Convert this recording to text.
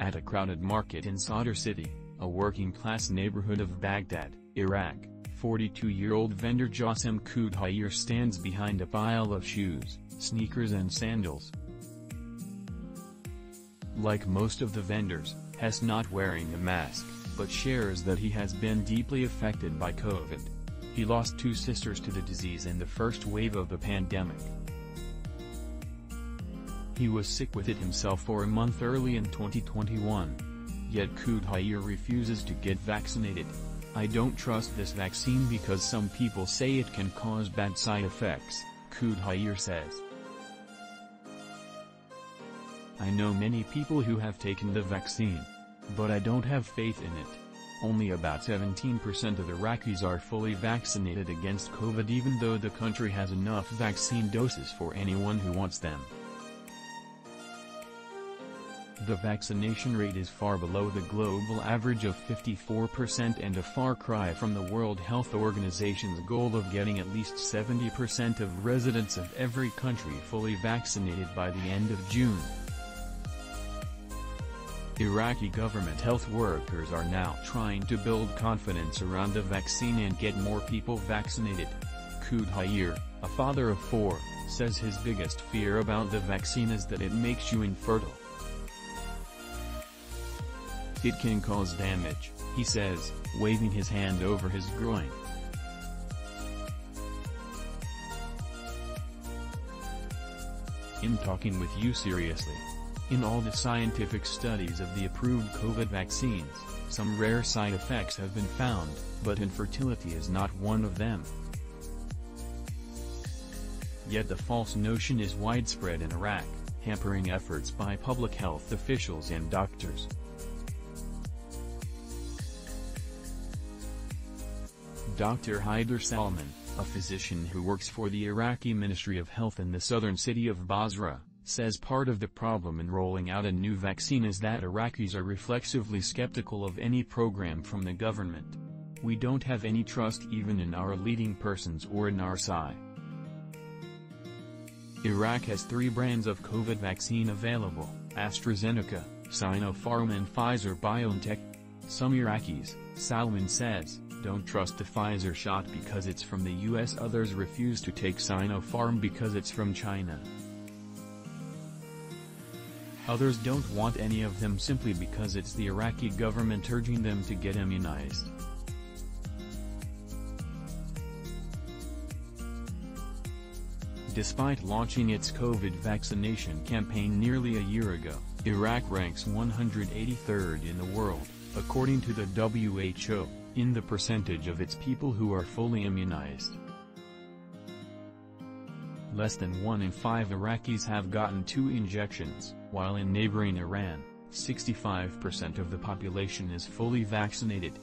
At a crowded market in Sadr City, a working-class neighborhood of Baghdad, Iraq, 42-year-old vendor Jasim Khudhaier stands behind a pile of shoes, sneakers and sandals. Like most of the vendors, he's not wearing a mask, but shares that he has been deeply affected by COVID. He lost 2 sisters to the disease in the first wave of the pandemic. He was sick with it himself for a month early in 2021. Yet Khudhaier refuses to get vaccinated. "I don't trust this vaccine because some people say it can cause bad side effects," Khudhaier says. "I know many people who have taken the vaccine. But I don't have faith in it. Only about 17% of Iraqis are fully vaccinated against COVID, even though the country has enough vaccine doses for anyone who wants them. The vaccination rate is far below the global average of 54% and a far cry from the World Health Organization's goal of getting at least 70% of residents of every country fully vaccinated by the end of June. Iraqi government health workers are now trying to build confidence around the vaccine and get more people vaccinated." Khudhaier, a father of 4, says his biggest fear about the vaccine is that it makes you infertile. "It can cause damage," he says, waving his hand over his groin. "I'm talking with you seriously. In all the scientific studies of the approved COVID vaccines, some rare side effects have been found, but infertility is not one of them. Yet the false notion is widespread in Iraq, hampering efforts by public health officials and doctors." Dr. Haider Salman, a physician who works for the Iraqi Ministry of Health in the southern city of Basra, says part of the problem in rolling out a new vaccine is that Iraqis are reflexively skeptical of any program from the government. "We don't have any trust even in our leading persons or in our side." Iraq has 3 brands of COVID vaccine available: AstraZeneca, Sinopharm and Pfizer-BioNTech. Some Iraqis, Salman says, don't trust the Pfizer shot because it's from the US. Others refuse to take Sinopharm because it's from China. Others don't want any of them simply because it's the Iraqi government urging them to get immunized. Despite launching its COVID vaccination campaign nearly a year ago, Iraq ranks 183rd in the world, according to the WHO, in the percentage of its people who are fully immunized. Less than 1 in 5 Iraqis have gotten 2 injections, while in neighboring Iran, 65% of the population is fully vaccinated.